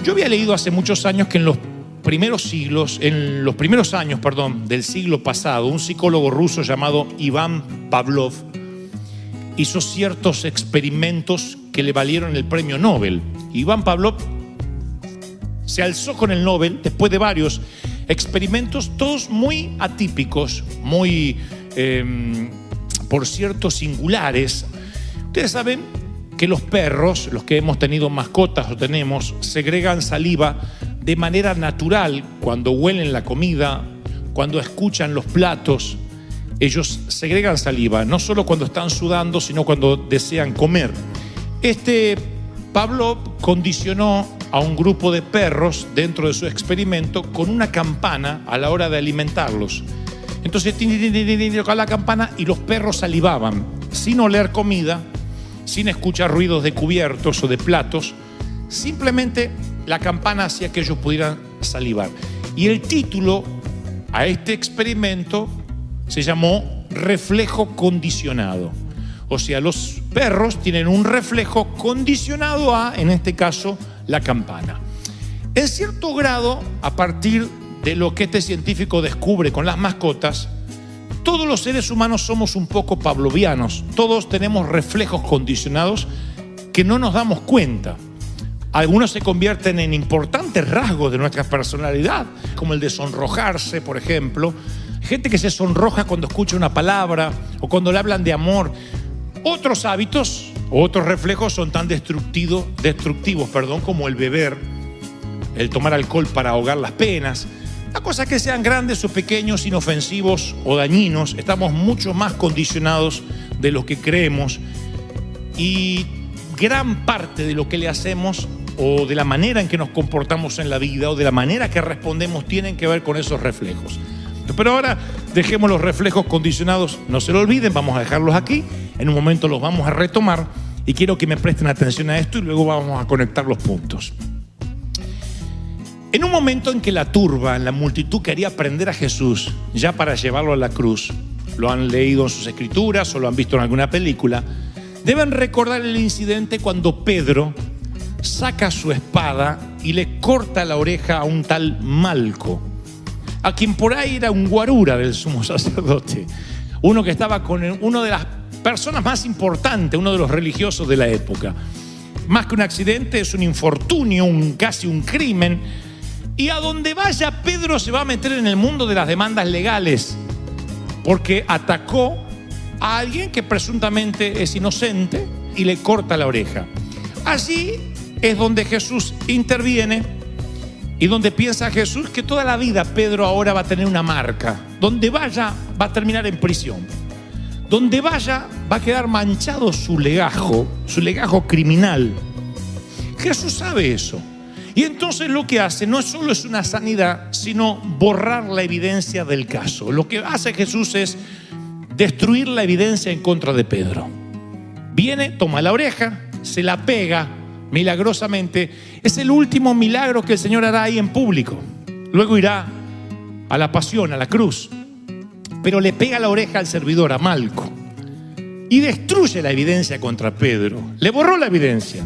Yo había leído hace muchos años que en los primeros años del siglo pasado, un psicólogo ruso llamado Iván Pavlov hizo ciertos experimentos que le valieron el premio Nobel. Iván Pavlov se alzó con el Nobel después de varios experimentos, todos muy atípicos, muy, por cierto, singulares. Ustedes saben que los perros, los que hemos tenido mascotas o tenemos, segregan saliva de manera natural cuando huelen la comida, cuando escuchan los platos. Ellos segregan saliva, no solo cuando están sudando, sino cuando desean comer. Pavlov condicionó a un grupo de perros dentro de su experimento con una campana a la hora de alimentarlos. Entonces tocaba la campana y los perros salivaban, sin oler comida, sin escuchar ruidos de cubiertos o de platos. Simplemente la campana hacía que ellos pudieran salivar. Y el título a este experimento se llamó reflejo condicionado. O sea, los perros tienen un reflejo condicionado a, en este caso, la campana. En cierto grado, a partir de lo que este científico descubre con las mascotas, todos los seres humanos somos un poco pavlovianos. Todos tenemos reflejos condicionados que no nos damos cuenta. Algunos se convierten en importantes rasgos de nuestra personalidad, como el de sonrojarse, por ejemplo. Gente que se sonroja cuando escucha una palabra o cuando le hablan de amor. Otros hábitos, otros reflejos son tan destructivos, como el beber, el tomar alcohol para ahogar las penas. Las cosas que sean grandes o pequeños, inofensivos o dañinos, estamos mucho más condicionados de lo que creemos, y gran parte de lo que le hacemos o de la manera en que nos comportamos en la vida o de la manera que respondemos tienen que ver con esos reflejos. Pero ahora dejemos los reflejos condicionados, no se lo olviden, vamos a dejarlos aquí, en un momento los vamos a retomar y quiero que me presten atención a esto y luego vamos a conectar los puntos. En un momento en que la turba, la multitud quería prender a Jesús ya para llevarlo a la cruz, lo han leído en sus escrituras o lo han visto en alguna película, deben recordar el incidente cuando Pedro saca su espada y le corta la oreja a un tal Malco, a quien por ahí era un guarura del sumo sacerdote, uno que estaba con una de las personas más importantes, uno de los religiosos de la época. Más que un accidente, es un infortunio, casi un crimen. Y a donde vaya, Pedro se va a meter en el mundo de las demandas legales, porque atacó a alguien que presuntamente es inocente y le corta la oreja. Allí es donde Jesús interviene y donde piensa Jesús que toda la vida Pedro ahora va a tener una marca. Donde vaya va a terminar en prisión. Donde vaya va a quedar manchado su legajo criminal. Jesús sabe eso. Y entonces lo que hace no solo es una sanidad, sino borrar la evidencia del caso. Lo que hace Jesús es destruir la evidencia en contra de Pedro. Viene, toma la oreja, se la pega milagrosamente. Es el último milagro que el Señor hará ahí en público. Luego irá a la pasión, a la cruz. Pero le pega la oreja al servidor, a Malco, y destruye la evidencia contra Pedro. Le borró la evidencia.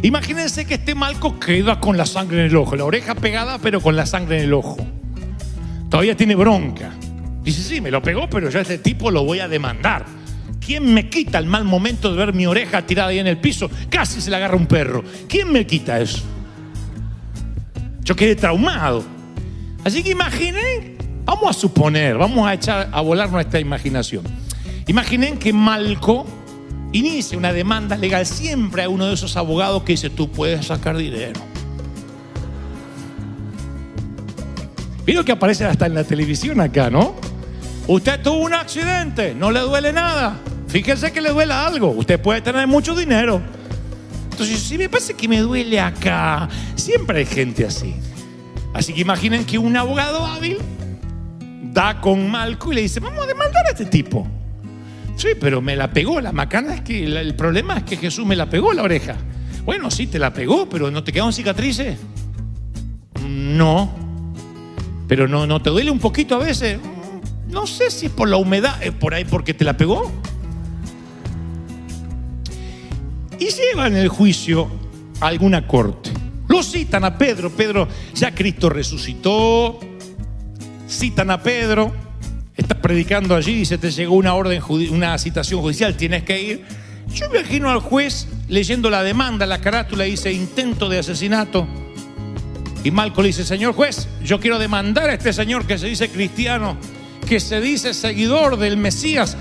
Imagínense que este Malco queda con la sangre en el ojo, la oreja pegada pero con la sangre en el ojo. Todavía tiene bronca. Dice, sí, me lo pegó, pero yo a este tipo lo voy a demandar. ¿Quién me quita el mal momento de ver mi oreja tirada ahí en el piso? Casi se la agarra un perro. ¿Quién me quita eso? Yo quedé traumado. Así que imaginen, vamos a suponer, vamos a echar a volar nuestra imaginación. Imaginen que Malco inicia una demanda legal. Siempre hay uno de esos abogados que dice, tú puedes sacar dinero. Vieron que aparece hasta en la televisión acá, ¿no? Usted tuvo un accidente, no le duele nada. Fíjese que le duele algo. Usted puede tener mucho dinero. Entonces, si me parece que me duele acá. Siempre hay gente así. Así que imaginen que un abogado hábil da con Malco y le dice, vamos a demandar a este tipo. Sí, pero me la pegó. La macana es que el problema es que Jesús me la pegó la oreja. Bueno, sí, te la pegó, pero ¿no te quedaron cicatrices? No. Pero no te duele un poquito a veces. No sé si es por la humedad, es por ahí porque te la pegó. Y llevan el juicio a alguna corte. Lo Lo citan a Pedro. Pedro, ya Cristo resucitó. Citan a Pedro. Estás predicando allí y se te llegó una orden, una citación judicial. Tienes que ir. Yo me imagino al juez leyendo la demanda, la carátula, dice intento de asesinato. Y Malco le dice: señor juez, yo quiero demandar a este señor que se dice cristiano, que se dice seguidor del Mesías,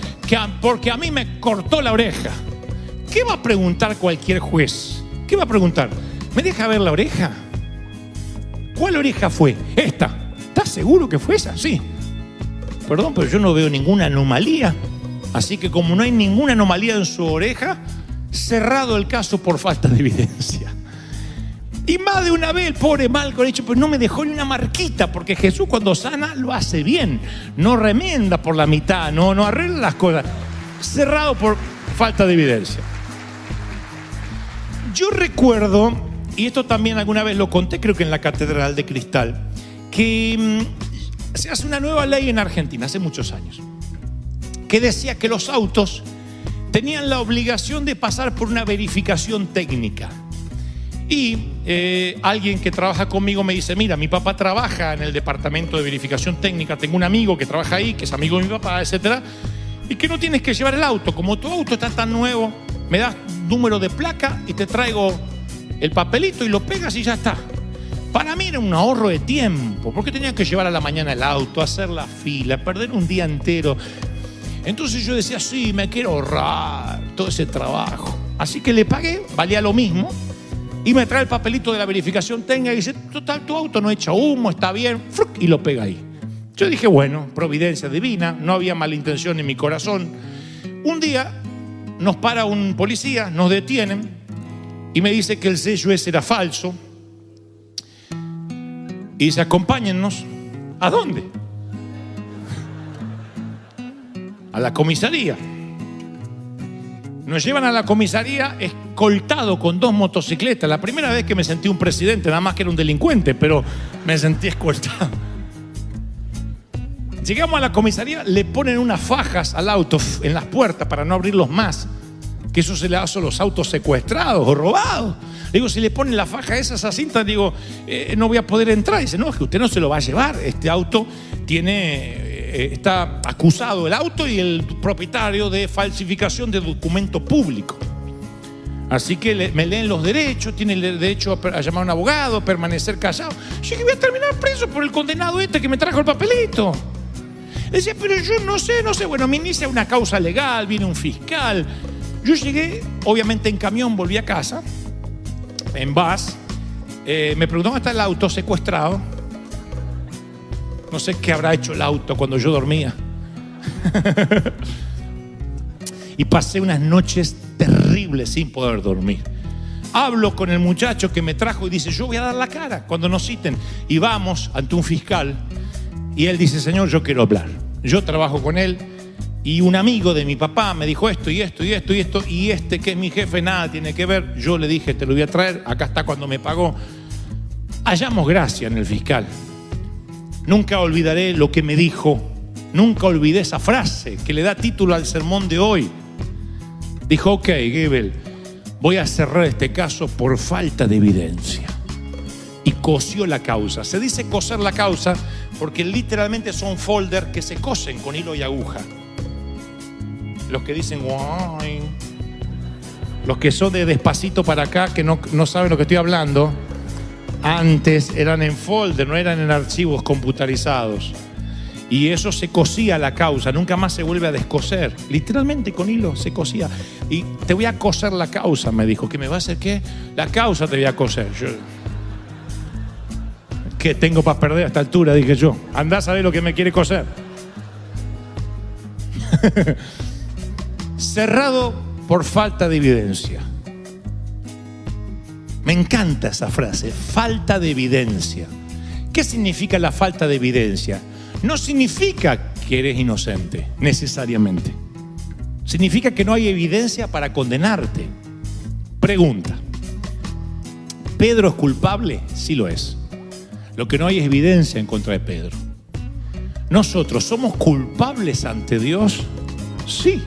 porque a mí me cortó la oreja. ¿Qué va a preguntar cualquier juez? ¿Qué va a preguntar? ¿Me deja ver la oreja? ¿Cuál oreja fue? Esta. ¿Estás seguro que fue esa? Sí. Perdón, pero yo no veo ninguna anomalía. Así que como no hay ninguna anomalía en su oreja, cerrado el caso por falta de evidencia. Y más de una vez el pobre Malco ha dicho: pues no me dejó ni una marquita, porque Jesús cuando sana lo hace bien, no remienda por la mitad, no arregla las cosas. Cerrado por falta de evidencia. Yo recuerdo, y esto también alguna vez lo conté, creo que en la Catedral de Cristal, que se hace una nueva ley en Argentina hace muchos años, que decía que los autos tenían la obligación de pasar por una verificación técnica. Y alguien que trabaja conmigo me dice: mira, mi papá trabaja en el departamento de verificación técnica, tengo un amigo que trabaja ahí, que es amigo de mi papá, etcétera, y que no tienes que llevar el auto, como tu auto está tan nuevo, me das número de placa y te traigo el papelito y lo pegas y ya está. Para mí era un ahorro de tiempo, porque tenía que llevar a la mañana el auto, hacer la fila, perder un día entero. Entonces yo decía: sí, me quiero ahorrar todo ese trabajo. Así que le pagué, valía lo mismo, y me trae el papelito de la verificación técnica y dice: total, tu auto no echa humo, está bien, y lo pega ahí. Yo dije: bueno, providencia divina, no había mala intención en mi corazón. Un día nos para un policía, nos detienen y me dice que el sello ese era falso. Y dice: acompáñennos. ¿A dónde? A la comisaría. Nos llevan a la comisaría escoltado con 2 motocicletas. La primera vez que me sentí un presidente, nada más que era un delincuente, pero me sentí escoltado. Llegamos a la comisaría, le ponen unas fajas al auto en las puertas para no abrirlos más, que eso se le hace a los autos secuestrados o robados. Digo: si le ponen la faja esa cinta, digo, no voy a poder entrar. Dice: no, es que usted no se lo va a llevar. Este auto está acusado el auto y el propietario de falsificación de documento público. Así que me leen los derechos, tiene el derecho a llamar a un abogado, a permanecer callado. Yo que voy a terminar preso por el condenado que me trajo el papelito. Decía: pero yo no sé. Bueno, me inicia una causa legal, viene un fiscal. Yo llegué, obviamente en camión, volví a casa, en bus. Me preguntó: ¿dónde está el auto secuestrado? No sé qué habrá hecho el auto cuando yo dormía. Y pasé unas noches terribles sin poder dormir. Hablo con el muchacho que me trajo y dice: yo voy a dar la cara cuando nos citen. Y vamos ante un fiscal y él dice: señor, yo quiero hablar. Yo trabajo con él y un amigo de mi papá me dijo esto y esto y esto y esto, y que es mi jefe nada tiene que ver. Yo le dije: te lo voy a traer, acá está cuando me pagó. Hallamos gracia en el fiscal. Nunca olvidaré lo que me dijo. Nunca olvidé esa frase que le da título al sermón de hoy. Dijo: ok, Gebel, voy a cerrar este caso por falta de evidencia. Y cosió la causa. Se dice coser la causa porque literalmente son folders que se cosen con hilo y aguja. Los que dicen guay, los que son de Despacito para acá, que no saben lo que estoy hablando, antes eran en folder, no eran en archivos computarizados. Y eso se cosía la causa, nunca más se vuelve a descoser. Literalmente con hilo se cosía. Y te voy a coser la causa, me dijo. ¿Que me va a hacer qué? La causa te voy a coser. Yo, ¿qué tengo para perder a esta altura? Dije yo. Andá a saber lo que me quiere coser. Cerrado por falta de evidencia. Me encanta esa frase, falta de evidencia. ¿Qué significa la falta de evidencia? No significa que eres inocente, necesariamente. Significa que no hay evidencia para condenarte. Pregunta: ¿Pedro es culpable? Sí lo es. Lo que no hay es evidencia en contra de Pedro. ¿Nosotros somos culpables ante Dios? Sí.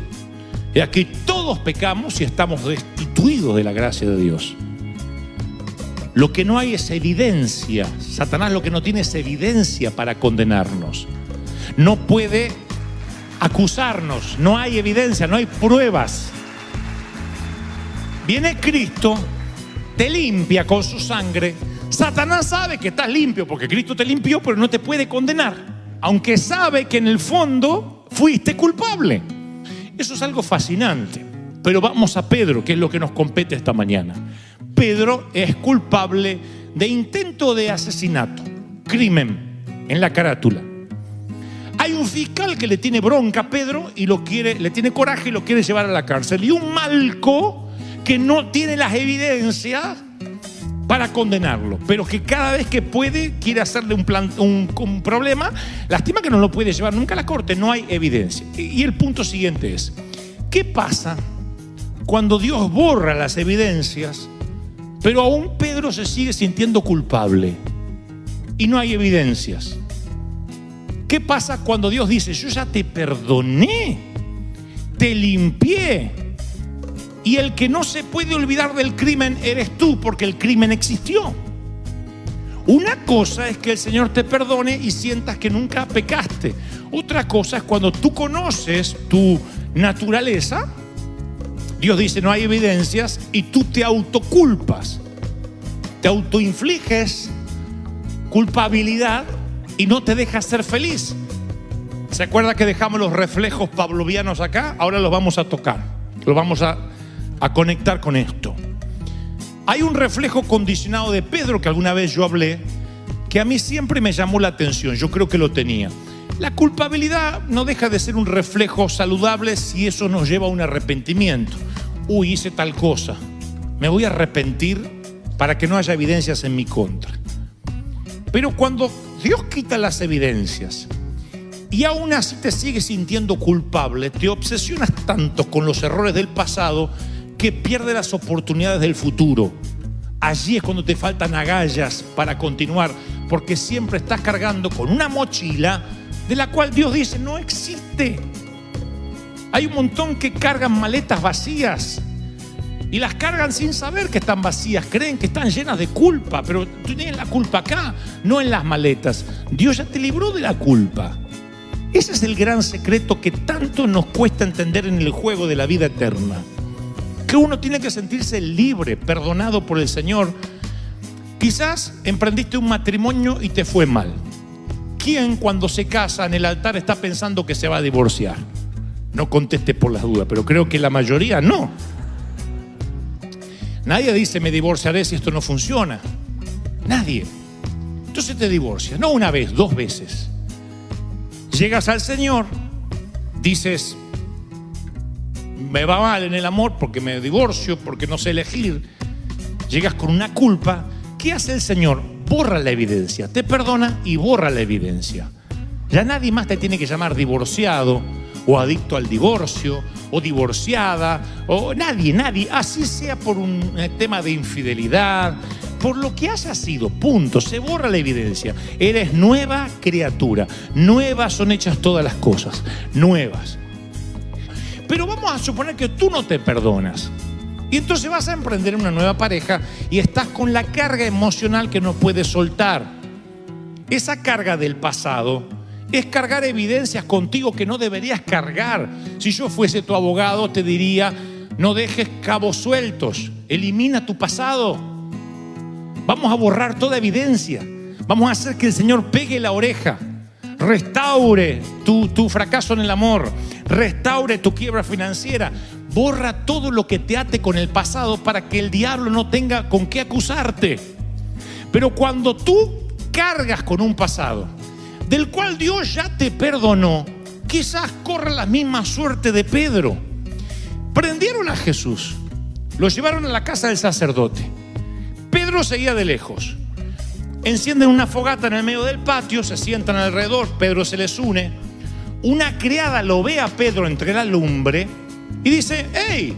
Y aquí todos pecamos y estamos destituidos de la gracia de Dios. Lo que no hay es evidencia. Satanás lo que no tiene es evidencia para condenarnos. No puede acusarnos, no hay evidencia, no hay pruebas. Viene Cristo, te limpia con su sangre. Satanás sabe que estás limpio porque Cristo te limpió, pero no te puede condenar, aunque sabe que en el fondo fuiste culpable. Eso es algo fascinante. Pero vamos a Pedro, que es lo que nos compete esta mañana. Pedro es culpable de intento de asesinato, crimen en la carátula. Hay un fiscal que le tiene bronca a Pedro y le tiene coraje y lo quiere llevar a la cárcel. Y un malco que no tiene las evidencias para condenarlo, pero que cada vez que puede quiere hacerle un problema. Lástima que no lo puede llevar nunca a la corte, no hay evidencia. Y el punto siguiente es, ¿qué pasa cuando Dios borra las evidencias, pero aún Pedro se sigue sintiendo culpable y no hay evidencias? ¿Qué pasa cuando Dios dice, yo ya te perdoné, te limpié, y el que no se puede olvidar del crimen eres tú, porque el crimen existió? Una cosa es que el Señor te perdone y sientas que nunca pecaste. Otra cosa es cuando tú conoces tu naturaleza. Dios dice no hay evidencias y tú te autoculpas, te autoinfliges culpabilidad y no te dejas ser feliz. ¿Se acuerda que dejamos los reflejos pavlovianos acá? Ahora los vamos a tocar, los vamos a conectar con esto. Hay un reflejo condicionado de Pedro que alguna vez yo hablé, que a mí siempre me llamó la atención. Yo creo que lo tenía. La culpabilidad no deja de ser un reflejo saludable si eso nos lleva a un arrepentimiento. Uy, hice tal cosa, me voy a arrepentir para que no haya evidencias en mi contra. Pero cuando Dios quita las evidencias y aún así te sigues sintiendo culpable, te obsesionas tanto con los errores del pasado que pierdes las oportunidades del futuro. Allí es cuando te faltan agallas para continuar, porque siempre estás cargando con una mochila de la cual Dios dice no existe. Hay un montón que cargan maletas vacías y las cargan sin saber que están vacías, creen que están llenas de culpa, pero tú tienes la culpa acá, no en las maletas. Dios ya te libró de la culpa. Ese es el gran secreto que tanto nos cuesta entender en el juego de la vida eterna, que uno tiene que sentirse libre, perdonado por el Señor. Quizás emprendiste un matrimonio y te fue mal. ¿Quién cuando se casa en el altar está pensando que se va a divorciar? No conteste por las dudas, pero creo que la mayoría no. Nadie dice me divorciaré si esto no funciona. Nadie. Entonces te divorcias, no una vez, 2 veces. Llegas al Señor, dices me va mal en el amor porque me divorcio, porque no sé elegir. Llegas con una culpa. ¿Qué hace el Señor? Borra la evidencia, te perdona y borra la evidencia. Ya nadie más te tiene que llamar divorciado o adicto al divorcio o divorciada o nadie, así sea por un tema de infidelidad, por lo que haya sido, punto, se borra la evidencia. Eres nueva criatura, nuevas son hechas todas las cosas, nuevas. Pero vamos a suponer que tú no te perdonas. Y entonces vas a emprender una nueva pareja y estás con la carga emocional que no puedes soltar. Esa carga del pasado es cargar evidencias contigo que no deberías cargar. Si yo fuese tu abogado te diría, no dejes cabos sueltos, elimina tu pasado. Vamos a borrar toda evidencia. Vamos a hacer que el Señor pegue la oreja, restaure tu fracaso en el amor, restaure tu quiebra financiera. Borra todo lo que te ate con el pasado para que el diablo no tenga con qué acusarte. Pero cuando tú cargas con un pasado del cual Dios ya te perdonó, quizás corra la misma suerte de Pedro. Prendieron a Jesús, lo llevaron a la casa del sacerdote. Pedro seguía de lejos. Encienden una fogata en el medio del patio, se sientan alrededor, Pedro se les une. Una criada lo ve a Pedro entre la lumbre y dice, hey,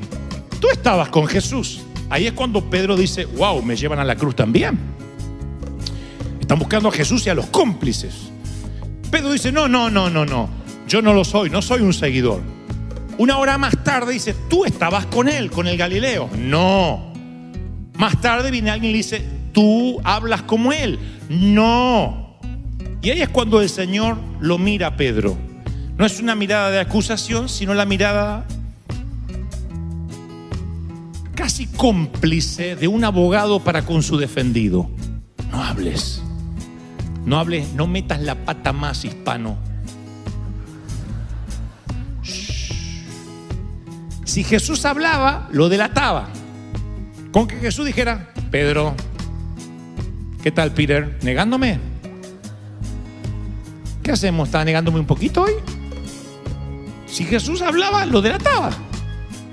tú estabas con Jesús. Ahí es cuando Pedro dice, wow, me llevan a la cruz también. Están buscando a Jesús y a los cómplices. Pedro dice, no, yo no lo soy, no soy un seguidor. Una hora más tarde dice, tú estabas con él, con el Galileo. No. Más tarde viene alguien y le dice, tú hablas como él. No. Y ahí es cuando el Señor lo mira a Pedro. No es una mirada de acusación, sino la mirada casi cómplice de un abogado para con su defendido. No hables. No hables, no metas la pata más, hispano. Si Jesús hablaba, lo delataba. Con que Jesús dijera: Pedro, ¿qué tal, Peter? ¿Negándome? ¿Qué hacemos? ¿Estás negándome un poquito hoy? Si Jesús hablaba, lo delataba.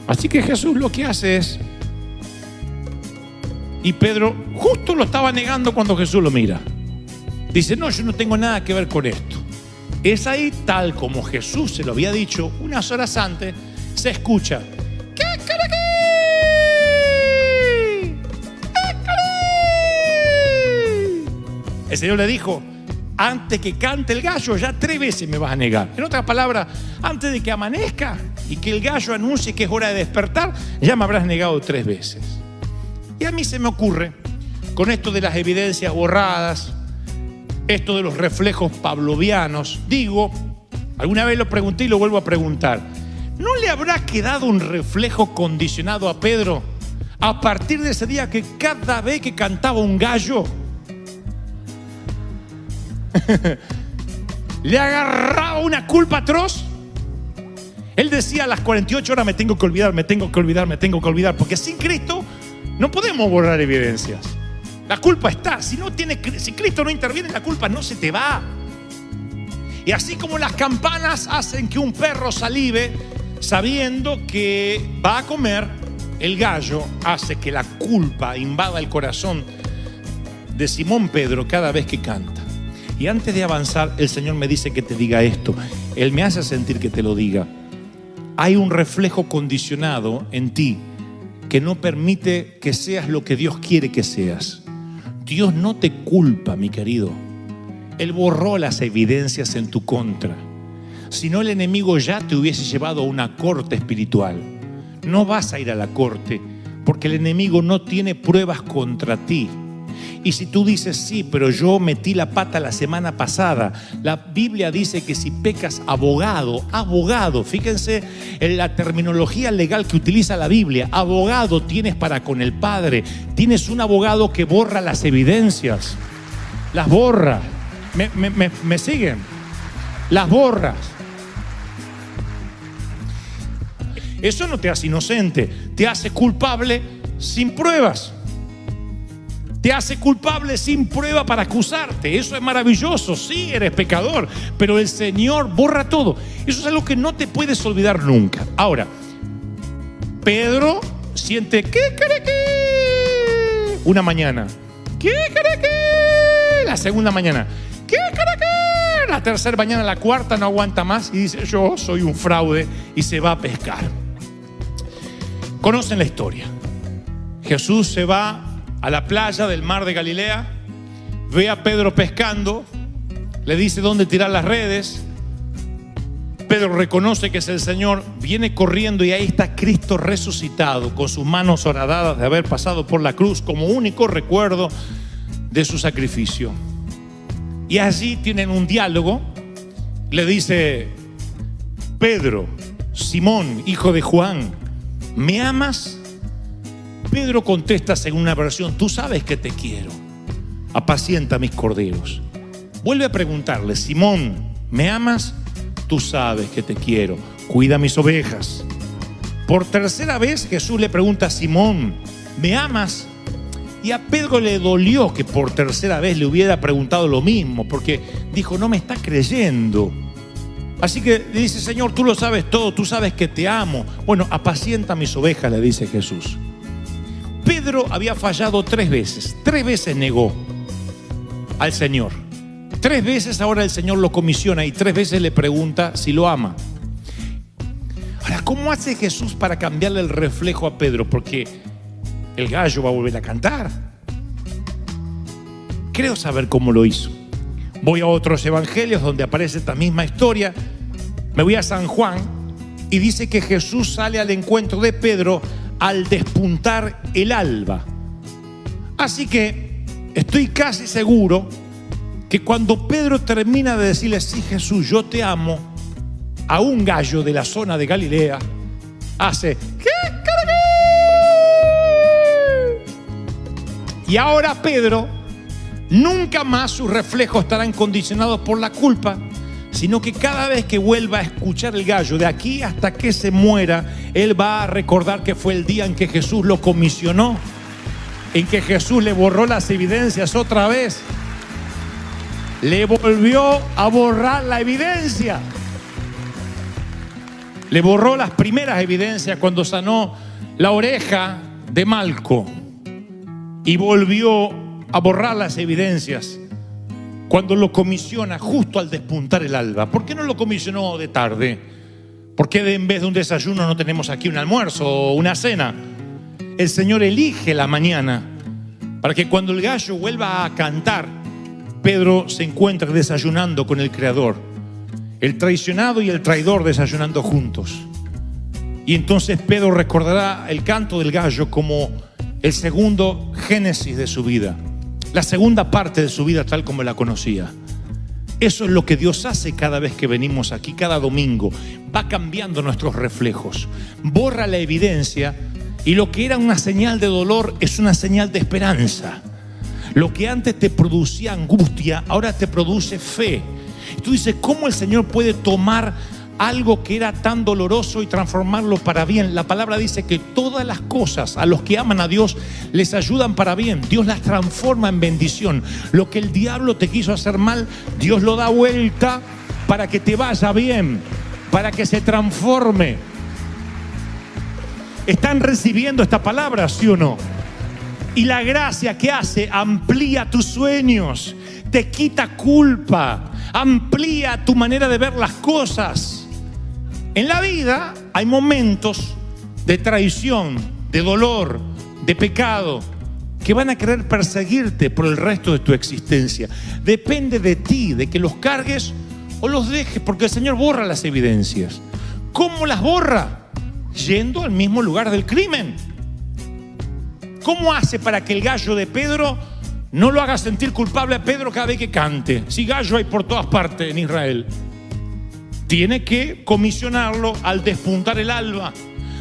Así que Jesús lo que hace es... Y Pedro justo lo estaba negando cuando Jesús lo mira. Dice: no, yo no tengo nada que ver con esto. Es ahí, tal como Jesús se lo había dicho unas horas antes, se escucha: ¿qué caraquí? ¿Qué caraquí? El Señor le dijo: antes que cante el gallo, ya 3 veces me vas a negar. En otras palabras, antes de que amanezca y que el gallo anuncie que es hora de despertar, ya me habrás negado 3 veces. Y a mí se me ocurre, con esto de las evidencias borradas, esto de los reflejos pavlovianos, digo, alguna vez lo pregunté y lo vuelvo a preguntar: ¿no le habrá quedado un reflejo condicionado a Pedro a partir de ese día que cada vez que cantaba un gallo le agarraba una culpa atroz? Él decía: a las 48 horas me tengo que olvidar, me tengo que olvidar, me tengo que olvidar, porque sin Cristo no podemos borrar evidencias. La culpa está. Si Cristo no interviene, la culpa no se te va. Y así como las campanas hacen que un perro salive sabiendo que va a comer, el gallo hace que la culpa invada el corazón de Simón Pedro cada vez que canta. Y antes de avanzar, el Señor me dice que te diga esto. Él me hace sentir que te lo diga. Hay un reflejo condicionado en ti que no permite que seas lo que Dios quiere que seas. Dios no te culpa, mi querido. Él borró las evidencias en tu contra. Si no, el enemigo ya te hubiese llevado a una corte espiritual. No vas a ir a la corte porque el enemigo no tiene pruebas contra ti. Y si tú dices: sí, pero yo metí la pata la semana pasada, la Biblia dice que si pecas, abogado, fíjense en la terminología legal que utiliza la Biblia, abogado tienes para con el Padre. Tienes un abogado que borra las evidencias, las borra. ¿Me siguen? Las borras. Eso no te hace inocente, te hace culpable sin pruebas. Te hace culpable sin prueba para acusarte. Eso es maravilloso. Sí, eres pecador, pero el Señor borra todo. Eso es algo que no te puedes olvidar nunca. Ahora, Pedro siente: ¿qué caraquí? Una mañana. ¿Qué caraquí? La segunda mañana. ¿Qué caraquí? La tercera mañana, la cuarta, no aguanta más y dice: yo soy un fraude, y se va a pescar. Conocen la historia. Jesús se va a la playa del mar de Galilea, ve a Pedro pescando, le dice dónde tirar las redes. Pedro reconoce que es el Señor, viene corriendo y ahí está Cristo resucitado, con sus manos horadadas de haber pasado por la cruz como único recuerdo de su sacrificio. Y allí tienen un diálogo. Le dice: Pedro, Simón, hijo de Juan, ¿me amas? Pedro contesta según una versión: tú sabes que te quiero, apacienta mis corderos. Vuelve a preguntarle: Simón, ¿me amas? Tú sabes que te quiero, cuida mis ovejas. Por tercera vez Jesús le pregunta a Simón: ¿me amas? Y a Pedro le dolió que por tercera vez le hubiera preguntado lo mismo, porque dijo: no me está creyendo. Así que le dice: Señor, tú lo sabes todo, tú sabes que te amo. Bueno, apacienta mis ovejas, le dice Jesús. Pedro había fallado 3 veces. 3 veces negó al Señor. 3 veces ahora el Señor lo comisiona y 3 veces le pregunta si lo ama. Ahora, ¿cómo hace Jesús para cambiarle el reflejo a Pedro? Porque el gallo va a volver a cantar. Creo saber cómo lo hizo. Voy a otros evangelios donde aparece esta misma historia. Me voy a San Juan y dice que Jesús sale al encuentro de Pedro al despuntar el alba. Así que estoy casi seguro que cuando Pedro termina de decirle, sí, Jesús, yo te amo, a un gallo de la zona de Galilea hace ¿qué? Y ahora Pedro, nunca más sus reflejos estarán condicionados por la culpa, sino que cada vez que vuelva a escuchar el gallo, de aquí hasta que se muera, él va a recordar que fue el día en que Jesús lo comisionó, en que Jesús le borró las evidencias otra vez. Le volvió a borrar la evidencia. Le borró las primeras evidencias cuando sanó la oreja de Malco. Y volvió a borrar las evidencias cuando lo comisiona justo al despuntar el alba. ¿Por qué no lo comisionó de tarde? ¿Por qué en vez de un desayuno no tenemos aquí un almuerzo o una cena? El Señor elige la mañana para que cuando el gallo vuelva a cantar, Pedro se encuentre desayunando con el Creador. El traicionado y el traidor desayunando juntos. Y entonces Pedro recordará el canto del gallo como el segundo génesis de su vida, la segunda parte de su vida tal como la conocía. Eso es lo que Dios hace cada vez que venimos aquí, cada domingo. Va cambiando nuestros reflejos, borra la evidencia, y lo que era una señal de dolor es una señal de esperanza. Lo que antes te producía angustia, ahora te produce fe. Y tú dices, ¿cómo el Señor puede tomar algo que era tan doloroso y transformarlo para bien? La palabra dice que todas las cosas a los que aman a Dios les ayudan para bien. Dios las transforma en bendición. Lo que el diablo te quiso hacer mal, Dios lo da vuelta para que te vaya bien, para que se transforme. ¿Están recibiendo esta palabra, sí o no? Y la gracia que hace, amplía tus sueños, te quita culpa, amplía tu manera de ver las cosas. En la vida hay momentos de traición, de dolor, de pecado, que van a querer perseguirte por el resto de tu existencia. Depende de ti, de que los cargues o los dejes, porque el Señor borra las evidencias. ¿Cómo las borra? Yendo al mismo lugar del crimen. ¿Cómo hace para que el gallo de Pedro no lo haga sentir culpable a Pedro cada vez que cante? Si gallo hay por todas partes en Israel. Tiene que comisionarlo al despuntar el alba,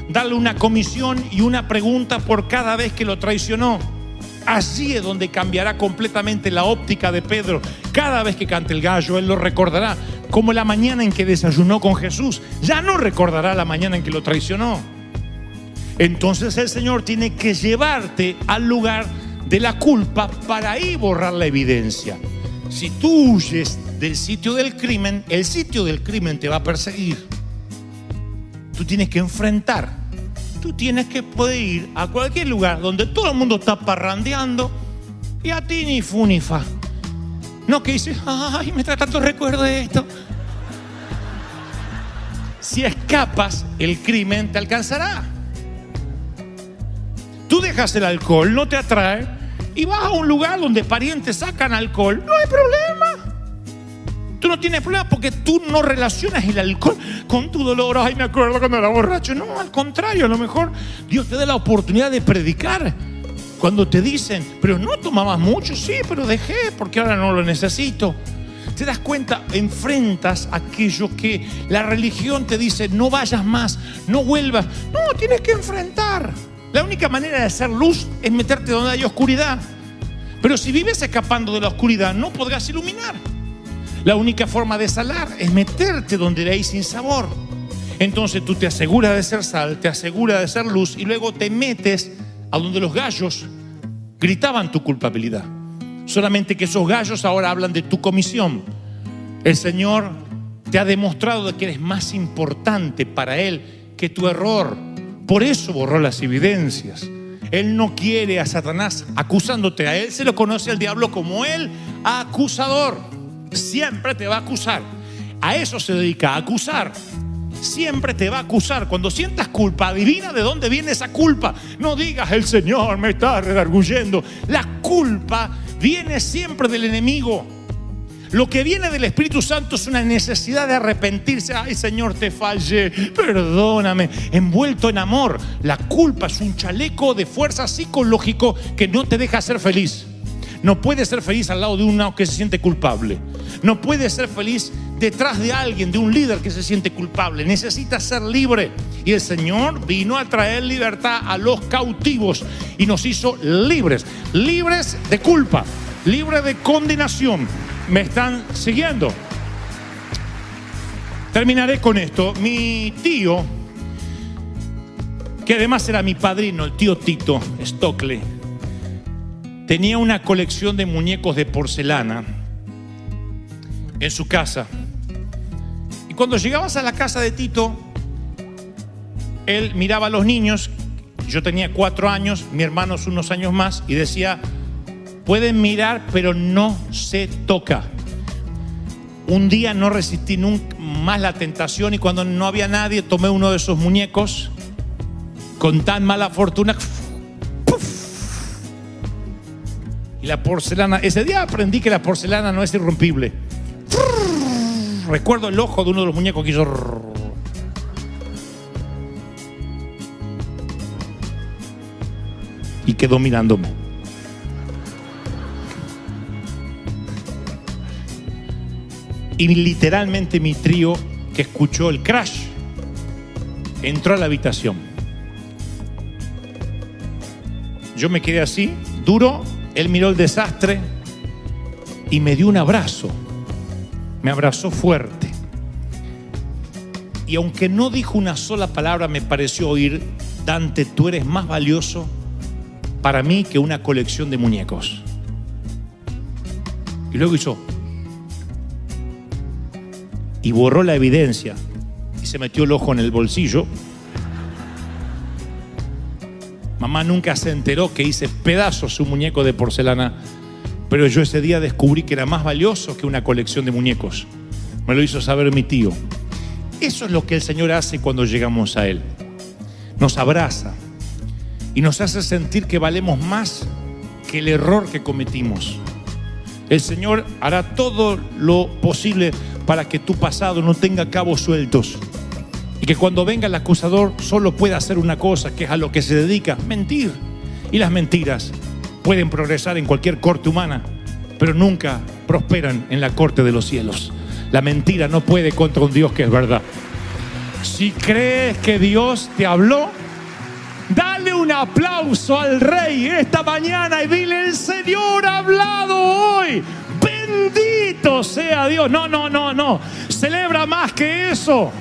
darle una comisión y una pregunta por cada vez que lo traicionó. Allí es donde cambiará completamente la óptica de Pedro. Cada vez que cante el gallo, él lo recordará como la mañana en que desayunó con Jesús. Ya no recordará la mañana en que lo traicionó. Entonces el Señor tiene que llevarte al lugar de la culpa para ahí borrar la evidencia. Si tú huyes del sitio del crimen, el sitio del crimen te va a perseguir. Tú tienes que enfrentar. Tú tienes que poder ir a cualquier lugar donde todo el mundo está parrandeando y a ti ni fu ni fa. No que dices, ay, me trae tanto recuerdo de esto. Si escapas, el crimen te alcanzará. Tú dejas el alcohol, no te atrae, y vas a un lugar donde parientes sacan alcohol. No hay problema. Tú no tienes problema porque tú no relacionas el alcohol con tu dolor. Ay, me acuerdo cuando era borracho. No, al contrario, a lo mejor Dios te da la oportunidad de predicar. Cuando te dicen, pero no tomabas mucho. Sí, pero dejé porque ahora no lo necesito. Te das cuenta, enfrentas aquello que la religión te dice, no vayas más, no vuelvas. No, tienes que enfrentar. La única manera de hacer luz es meterte donde hay oscuridad. Pero si vives escapando de la oscuridad, no podrás iluminar. La única forma de salar es meterte donde hay sin sabor. Entonces tú te aseguras de ser sal, te aseguras de ser luz y luego te metes a donde los gallos gritaban tu culpabilidad. Solamente que esos gallos ahora hablan de tu comisión. El Señor te ha demostrado de que eres más importante para Él que tu error. Por eso borró las evidencias. Él no quiere a Satanás acusándote. A él se lo conoce al diablo como el acusador. Siempre te va a acusar. A eso se dedica, a acusar. Siempre te va a acusar. Cuando sientas culpa, adivina de dónde viene esa culpa. No digas, el Señor me está redarguyendo. La culpa viene siempre del enemigo. Lo que viene del Espíritu Santo es una necesidad de arrepentirse. Ay, Señor, te fallé, perdóname. Envuelto en amor. La culpa es un chaleco de fuerza psicológico que no te deja ser feliz. No puede ser feliz al lado de uno que se siente culpable. No puede ser feliz detrás de alguien, de un líder que se siente culpable. Necesita ser libre. Y el Señor vino a traer libertad a los cautivos y nos hizo libres. Libres de culpa, libres de condenación. ¿Me están siguiendo? Terminaré con esto. Mi tío, que además era mi padrino, el tío Tito Stockley, tenía una colección de muñecos de porcelana en su casa. Y cuando llegabas a la casa de Tito, él miraba a los niños. Yo tenía 4 años, mi hermano es unos años más, y decía: pueden mirar, pero no se toca. Un día no resistí nunca más la tentación, y cuando no había nadie, tomé uno de esos muñecos con tan mala fortuna. ¡Puf! Y la porcelana, ese día aprendí que la porcelana no es irrompible. Recuerdo el ojo de uno de los muñecos que hizo. Y quedó mirándome. Y literalmente mi trío, que escuchó el crash, entró a la habitación. Yo me quedé así, duro. Él miró el desastre y me dio un abrazo. Me abrazó fuerte. Y aunque no dijo una sola palabra, me pareció oír: Dante, tú eres más valioso para mí que una colección de muñecos. Y luego hizo, y borró la evidencia y se metió el ojo en el bolsillo. Mamá nunca se enteró que hice pedazos un muñeco de porcelana, pero yo ese día descubrí que era más valioso que una colección de muñecos. Me lo hizo saber mi tío. Eso es lo que el Señor hace cuando llegamos a Él. Nos abraza y nos hace sentir que valemos más que el error que cometimos. El Señor hará todo lo posible para que tu pasado no tenga cabos sueltos y que cuando venga el acusador solo pueda hacer una cosa, que es a lo que se dedica: mentir. Y las mentiras pueden progresar en cualquier corte humana, pero nunca prosperan en la corte de los cielos. La mentira no puede contra un Dios que es verdad. Si crees que Dios te habló, dale un aplauso al Rey esta mañana y dile: el Señor ha hablado hoy. Bendito sea Dios. No. Celebra más que eso.